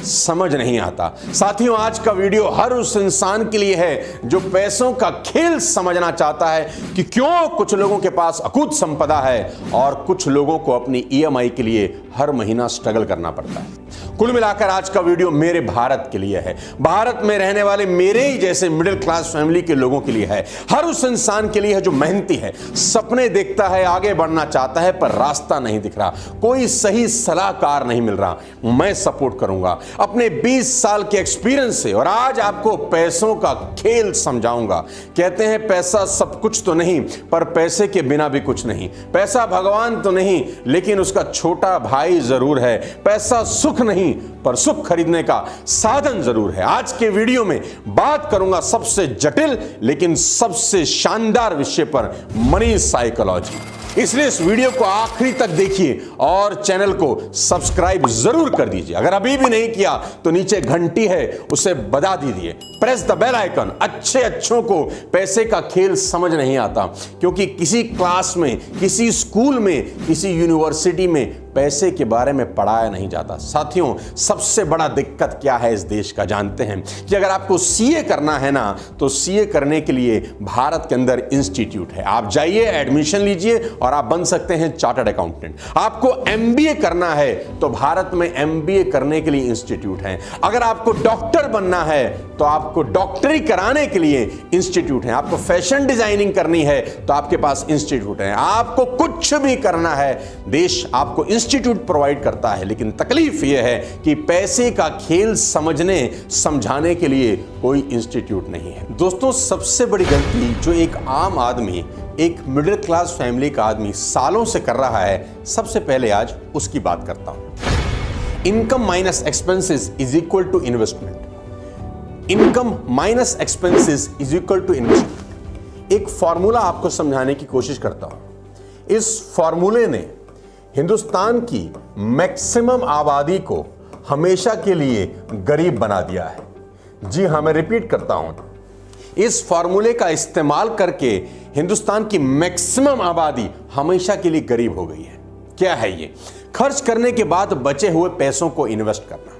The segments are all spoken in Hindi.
समझ नहीं आता। साथियों, आज का वीडियो हर उस इंसान के लिए है जो पैसों का खेल समझना चाहता है कि क्यों कुछ लोगों के पास अकूत संपदा है और कुछ लोगों को अपनी ईएमआई के लिए हर महीना स्ट्रगल करना पड़ता है। कुल मिलाकर आज का वीडियो मेरे भारत के लिए है, भारत में रहने वाले मेरे ही जैसे मिडिल क्लास फैमिली के लोगों के लिए है, हर उस इंसान के लिए है जो मेहनती है, सपने देखता है, आगे बढ़ना चाहता है पर रास्ता नहीं दिख रहा, कोई सही सलाहकार नहीं मिल रहा। मैं सपोर्ट करूंगा अपने 20 साल के एक्सपीरियंस से और आज आपको पैसों का खेल समझाऊंगा। कहते हैं पैसा सब कुछ तो नहीं पर पैसे के बिना भी कुछ नहीं, पैसा भगवान तो नहीं लेकिन उसका छोटा भाई जरूर है, पैसा सुख नहीं पर सुख खरीदने का साधन जरूर है। आज के वीडियो में बात करूंगा सबसे जटिल लेकिन सबसे शानदार विषय पर, मनी साइकोलॉजी। इसलिए इस वीडियो को आखिरी तक देखिए और चैनल को सब्सक्राइब जरूर कर दीजिए। अगर अभी भी नहीं किया तो नीचे घंटी है उसे बजा दीजिए, प्रेस द बेल आइकन। अच्छों को पैसे का खेल समझ नहीं आता क्योंकि किसी क्लास में, किसी स्कूल में, किसी यूनिवर्सिटी में पैसे के बारे में पढ़ाया नहीं जाता। साथियों, सबसे बड़ा दिक्कत क्या है इस देश का जानते हैं कि अगर आपको सीए करना है ना तो सीए करने के लिए भारत के अंदर इंस्टीट्यूट है, आप जाइए, एडमिशन लीजिए और आप बन सकते हैं चार्टर्ड अकाउंटेंट। आपको एमबीए करना है तो भारत में एमबीए करने के लिए इंस्टीट्यूट है। अगर आपको डॉक्टर बनना है तो आपको डॉक्टरी कराने के लिए इंस्टीट्यूट है। आपको फैशन डिजाइनिंग करनी है तो आपके पास इंस्टीट्यूट है। आपको कुछ भी करना है, देश आपको इंस्टीट्यूट प्रोवाइड करता है। लेकिन तकलीफ यह है कि पैसे का खेल समझने समझाने के लिए कोई इंस्टीट्यूट नहीं है। दोस्तों, सबसे बड़ी गलती जो एक आम आदमी, एक मिडिल क्लास फैमिली का आदमी सालों से कर रहा है, सबसे पहले आज उसकी बात करता हूं। Income minus expenses is equal to investment. Income minus expenses is equal to investment. एक फॉर्मूला आपको समझाने की कोशिश करता हूं। इस फॉर्मूले ने हिंदुस्तान की मैक्सिमम आबादी को हमेशा के लिए गरीब बना दिया है। जी हां, मैं रिपीट करता हूं, इस फॉर्मूले का इस्तेमाल करके हिंदुस्तान की मैक्सिमम आबादी हमेशा के लिए गरीब हो गई है। क्या है ये? खर्च करने के बाद बचे हुए पैसों को इन्वेस्ट करना,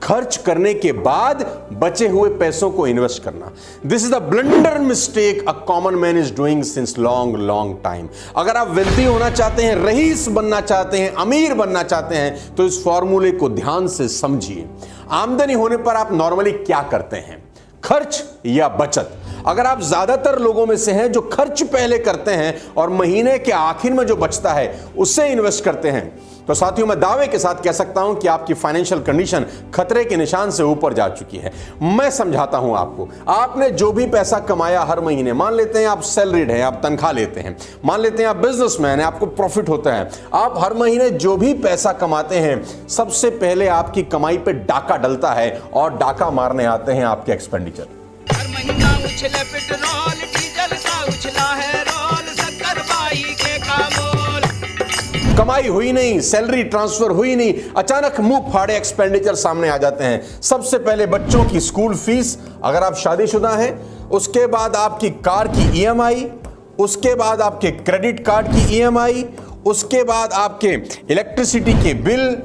खर्च करने के बाद बचे हुए पैसों को इन्वेस्ट करना। This is the blunder mistake a common man is doing since long time. अगर आप वेल्दी होना चाहते हैं, रईस बनना चाहते हैं, अमीर बनना चाहते हैं तो इस फॉर्मूले को ध्यान से समझिए। आमदनी होने पर आप नॉर्मली क्या करते हैं, खर्च या बचत? अगर आप ज्यादातर लोगों में से हैं जो खर्च पहले करते हैं और महीने के आखिर में जो बचता है उससे इन्वेस्ट करते हैं, तो साथियों मैं दावे के साथ कह सकता हूं कि आपकी फाइनेंशियल कंडीशन खतरे के निशान से ऊपर जा चुकी है। मैं समझाता हूं आपको। आपने जो भी पैसा कमाया हर महीने, मान लेते हैं आप सैलरीड हैं, आप तनख्वाह लेते हैं, मान लेते हैं आप बिजनेसमैन हैं, आपको प्रॉफिट होता है, आप हर महीने जो भी पैसा कमाते हैं सबसे पहले आपकी कमाई पे डाका डलता है और डाका मारने आते हैं आपके एक्सपेंडिचर। हर महीना उछले पेट्रोल डीजल का उछला है रोल, शक्कर बाई के कामोल। कमाई हुई नहीं, सैलरी ट्रांसफर हुई नहीं, अचानक मुंह फाड़े एक्सपेंडिचर सामने आ जाते हैं। सबसे पहले बच्चों की स्कूल फीस, अगर आप शादीशुदा हैं, उसके बाद आपकी कार की ईएमआई, उसके बाद आपके क्रेडिट कार्ड की ईएमआई, उसके बाद आपके इलेक्ट्रिसिटी के बिल,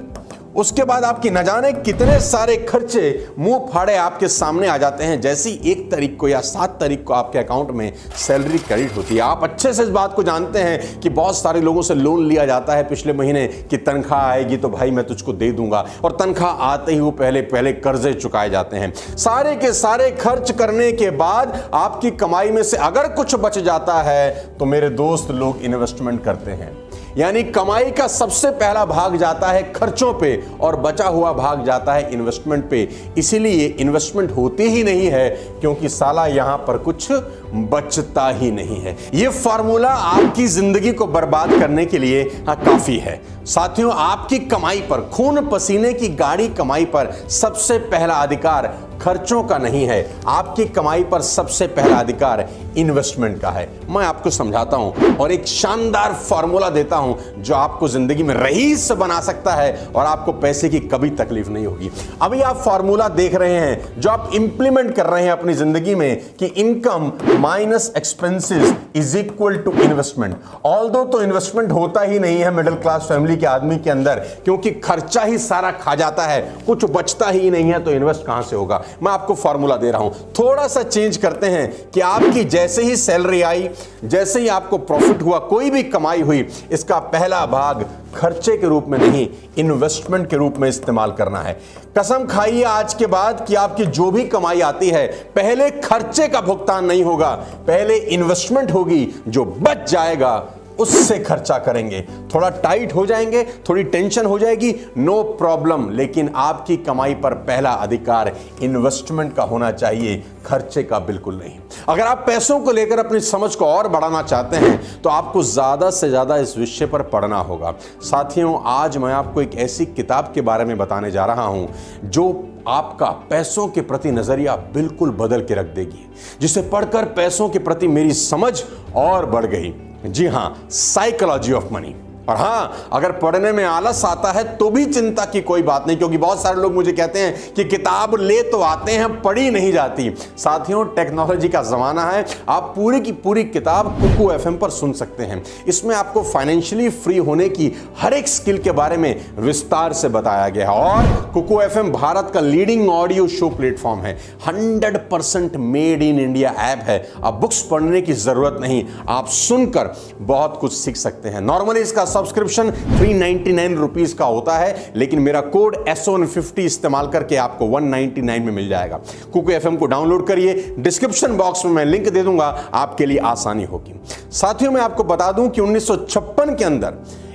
उसके बाद आपकी न जाने कितने सारे खर्चे मुंह फाड़े आपके सामने आ जाते हैं। जैसी 1 तारीख को या 7 तारीख को आपके अकाउंट में सैलरी क्रेडिट होती है, आप अच्छे से इस बात को जानते हैं कि बहुत सारे लोगों से लोन लिया जाता है पिछले महीने कि तनख्वाह आएगी तो भाई मैं तुझको दे दूंगा, और तनख्वाह आते ही वो पहले कर्जे चुकाए जाते हैं। सारे के सारे खर्च करने के बाद आपकी कमाई में से अगर कुछ बच जाता है तो मेरे दोस्त लोग इन्वेस्टमेंट करते हैं। यानी कमाई का सबसे पहला भाग जाता है खर्चों पे और बचा हुआ भाग जाता है इन्वेस्टमेंट पे। इसीलिए इन्वेस्टमेंट होती ही नहीं है क्योंकि साला यहां पर कुछ बचता ही नहीं है। यह फॉर्मूला आपकी जिंदगी को बर्बाद करने के लिए काफी है। साथियों, आपकी कमाई पर, खून पसीने की गाड़ी कमाई पर सबसे पहला अधिकार खर्चों का नहीं है, आपकी कमाई पर सबसे पहला अधिकार इन्वेस्टमेंट का है। मैं आपको समझाता हूं और एक शानदार फॉर्मूला देता हूं जो आपको जिंदगी में रईस बना सकता है और आपको पैसे की कभी तकलीफ नहीं होगी। अभी आप फॉर्मूला देख रहे हैं जो आप इंप्लीमेंट कर रहे हैं अपनी जिंदगी में कि income minus expenses is equal to investment. Although तो इन्वेस्टमेंट होता ही नहीं है मिडिल क्लास फैमिली के आदमी के अंदर, क्योंकि खर्चा ही सारा खा जाता है, कुछ बचता ही नहीं है, तो इन्वेस्ट कहां से होगा। मैं आपको फॉर्मूला दे रहा हूं, थोड़ा सा चेंज करते हैं कि आपकी जैसे ही सैलरी आई, जैसे ही आपको प्रॉफिट हुआ, कोई भी कमाई हुई, इसका पहला भाग खर्चे के रूप में नहीं, इन्वेस्टमेंट के रूप में इस्तेमाल करना है। कसम खाइए आज के बाद कि आपकी जो भी कमाई आती है, पहले खर्चे का भुगतान नहीं होगा, पहले इन्वेस्टमेंट होगी, जो बच जाएगा उससे खर्चा करेंगे। थोड़ा टाइट हो जाएंगे, थोड़ी टेंशन हो जाएगी, नो प्रॉब्लम, लेकिन आपकी कमाई पर पहला अधिकार इन्वेस्टमेंट का होना चाहिए, खर्चे का बिल्कुल नहीं। अगर आप पैसों को लेकर अपनी समझ को और बढ़ाना चाहते हैं तो आपको ज्यादा से ज्यादा इस विषय पर पढ़ना होगा। साथियों, आज मैं आपको एक ऐसी किताब के बारे में बताने जा रहा हूं जो आपका पैसों के प्रति नजरिया बिल्कुल बदल के रख देगी, जिसे पढ़कर पैसों के प्रति मेरी समझ और बढ़ गई। जी हां, साइकोलॉजी ऑफ मनी। और हां, अगर पढ़ने में आलस आता है तो भी चिंता की कोई बात नहीं, क्योंकि बहुत सारे लोग मुझे कहते हैं कि किताब ले तो आते हैं, पढ़ी नहीं जाती। साथियों, टेक्नोलॉजी का जमाना है, आप पूरी की पूरी किताब कुकू एफएम पर सुन सकते हैं। इसमें आपको फाइनेंशियली फ्री होने की हर एक स्किल के बारे में विस्तार से बताया गया है। और कुकू एफएम भारत का लीडिंग ऑडियो शो प्लेटफॉर्म है, 100% मेड इन इंडिया ऐप है। अब बुक्स पढ़ने की जरूरत नहीं, आप सुनकर बहुत कुछ सीख सकते हैं। नॉर्मली इसका सब्सक्रिप्शन 399 रुपीस का होता है, लेकिन मेरा कोड SON50 इस्तेमाल करके आपको 199 में मिल जाएगा। कुकू एफएम को डाउनलोड करिए, डिस्क्रिप्शन बॉक्स में मैं लिंक दे दूंगा, आपके लिए आसानी होगी। साथियों, मैं आपको बता दूं कि 1956 के अंदर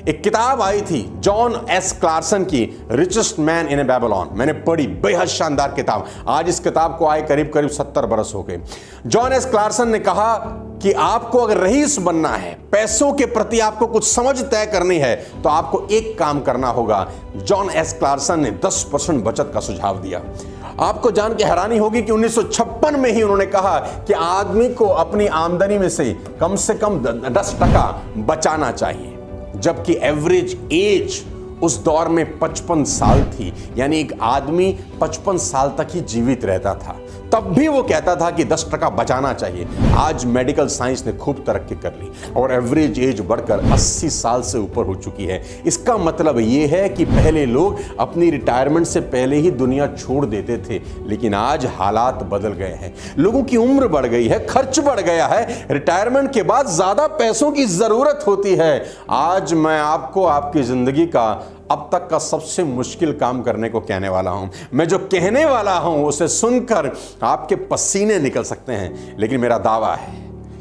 एक किताब आई थी जॉन एस क्लार्सन की, richest man in A Babylon. मैंने पढ़ी, बेहद शानदार किताब। आज इस किताब को आए करीब करीब 70 बरस हो गए। जॉन एस क्लार्सन ने कहा कि आपको अगर रईस बनना है, पैसों के प्रति आपको कुछ समझ तय करनी है, तो आपको एक काम करना होगा। जॉन एस क्लार्सन ने 10% बचत का सुझाव दिया। आपको जान के हैरानी होगी कि 1956 में ही उन्होंने कहा कि आदमी को अपनी आमदनी में से कम 10% बचाना चाहिए, जबकि एवरेज एज उस दौर में 55 साल थी, यानी एक आदमी 55 साल तक ही जीवित रहता था। तब भी वो कहता था कि 10% बचाना चाहिए। आज मेडिकल साइंस ने खूब तरक्की कर ली और एवरेज एज बढ़कर 80 साल से ऊपर हो चुकी है। इसका मतलब ये है कि पहले लोग अपनी रिटायरमेंट से पहले ही दुनिया छोड़ देते थे, लेकिन आज हालात बदल गए हैं। लोगों की उम्र बढ़ गई है, खर्च बढ़ गया है, रिटायरमेंट के बाद ज्यादा पैसों की जरूरत होती है। आज मैं आपको आपकी जिंदगी का अब तक का सबसे मुश्किल काम करने को कहने वाला हूं। मैं जो कहने वाला हूं उसे सुनकर आपके पसीने निकल सकते हैं, लेकिन मेरा दावा है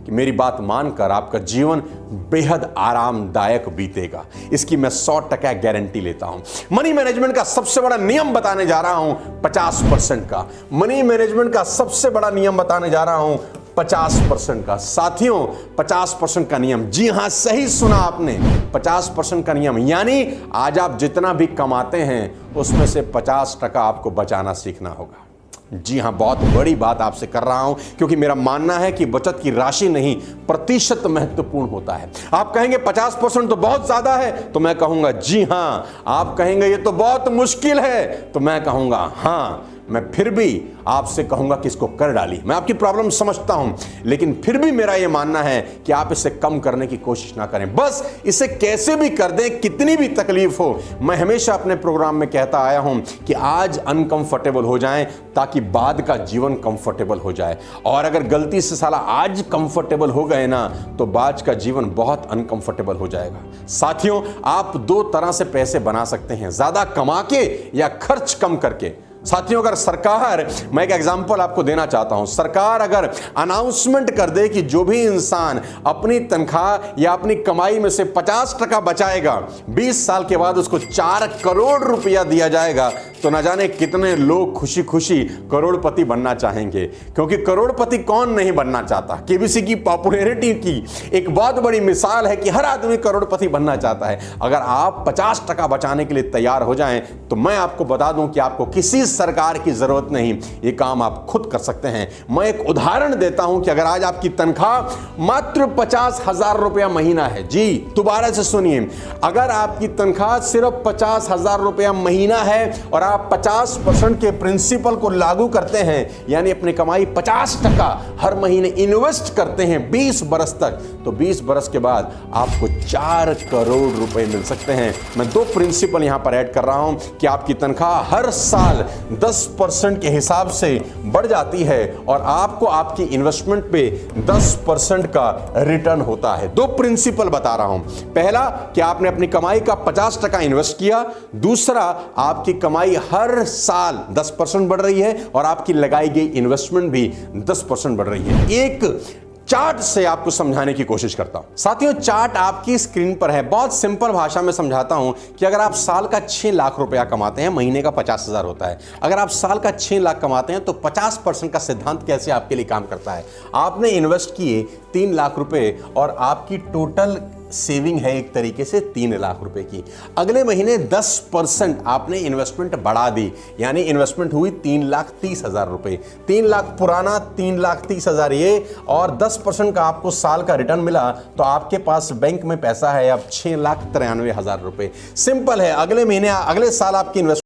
कि मेरी बात मानकर आपका जीवन बेहद आरामदायक बीतेगा। इसकी मैं 100% गारंटी लेता हूं। मनी मैनेजमेंट का सबसे बड़ा नियम बताने जा रहा हूं 50% का। मनी मैनेजमेंट का सबसे बड़ा नियम बताने जा रहा हूं 50% का। साथियों, 50% का नियम, जी हां, सही सुना आपने, 50% का नियम, यानी आज आप जितना भी कमाते हैं उसमें से 50% आपको बचाना सीखना होगा। जी हां, बहुत बड़ी बात आपसे कर रहा हूं, क्योंकि मेरा मानना है कि बचत की राशि नहीं, प्रतिशत महत्वपूर्ण होता है। आप कहेंगे 50% तो बहुत ज्यादा है, तो मैं कहूंगा जी हां। आप कहेंगे ये तो बहुत मुश्किल है, तो मैं कहूंगा हां। मैं फिर भी आपसे कहूंगा कि इसको कर डालिए। मैं आपकी प्रॉब्लम समझता हूं, लेकिन फिर भी मेरा यह मानना है कि आप इसे कम करने की कोशिश ना करें, बस इसे कैसे भी कर दें, कितनी भी तकलीफ हो। मैं हमेशा अपने प्रोग्राम में कहता आया हूं कि आज अनकंफर्टेबल हो जाएं ताकि बाद का जीवन कंफर्टेबल हो जाए, और अगर गलती से साला आज कंफर्टेबल हो गए ना, तो बाद का जीवन बहुत अनकंफर्टेबल हो जाएगा। साथियों, आप 2 तरह से पैसे बना सकते हैं, ज्यादा कमा के या खर्च कम करके। साथियों, अगर सरकार, मैं एक एग्जांपल आपको देना चाहता हूं, सरकार अगर अनाउंसमेंट कर दे कि जो भी इंसान अपनी तनख्वाह या अपनी कमाई में से 50% बचाएगा, 20 साल के बाद उसको 4 करोड़ रुपया दिया जाएगा, तो न जाने कितने लोग खुशी खुशी करोड़पति बनना चाहेंगे। क्योंकि करोड़पति कौन नहीं बनना चाहता। केबीसी की पॉपुलैरिटी की एक बहुत बड़ी मिसाल है कि हर आदमी करोड़पति बनना चाहता है। अगर आप 50% बचाने के लिए तैयार हो जाएं, तो मैं आपको बता दूं कि आपको किसी सरकार की जरूरत नहीं, ये काम आप खुद कर सकते हैं। मैं एक उदाहरण देता हूं कि अगर आज आपकी तनख्वाह मात्र 50,000 रुपया महीना है, जी दोबारा से सुनिए, अगर आपकी तनख्वाह सिर्फ 50,000 रुपया महीना है और आप 50% के प्रिंसिपल को लागू करते हैं, यानी अपनी कमाई 50% हर महीने इन्वेस्ट करते हैं 20 बरस तक, तो 20 बरस के बाद आपको 4 करोड़ रुपए मिल सकते हैं। मैं 2 प्रिंसिपल यहां पर ऐड कर रहा हूं कि आपकी तनख्वाह हर साल 10% के हिसाब से बढ़ जाती है और आपको आपकी इन्वेस्टमेंट पे 10% का रिटर्न होता है। 2 प्रिंसिपल बता रहा हूं। पहला कि आपने अपनी कमाई का 50% इन्वेस्ट किया, दूसरा आपकी कमाई हर साल 10% बढ़ रही है और आपकी लगाई गई इन्वेस्टमेंट भी 10% बढ़ रही है। एक चार्ट से आपको समझाने की कोशिश करता हूं। साथियों, चार्ट आपकी स्क्रीन पर है। बहुत सिंपल भाषा में समझाता हूं कि अगर आप साल का 6 लाख रुपया कमाते हैं, महीने का 50,000 होता है। अगर आप साल का 6 लाख कमाते हैं तो 50% का सिद्धांत कैसे आपके लिए काम करता है। आपने इन्वेस्ट किए 3 लाख रुपए और आपकी टोटल सेविंग है एक तरीके से 3 लाख रुपए की। अगले महीने 10% आपने इन्वेस्टमेंट बढ़ा दी, यानी इन्वेस्टमेंट हुई 3,30,000 रुपए। 3 लाख पुराना, 3,30,000 ये, और 10% का आपको साल का रिटर्न मिला, तो आपके पास बैंक में पैसा है अब 6,93,000 रुपए। सिंपल है, अगले महीने अगले साल आपकी इन्वेस्टमेंट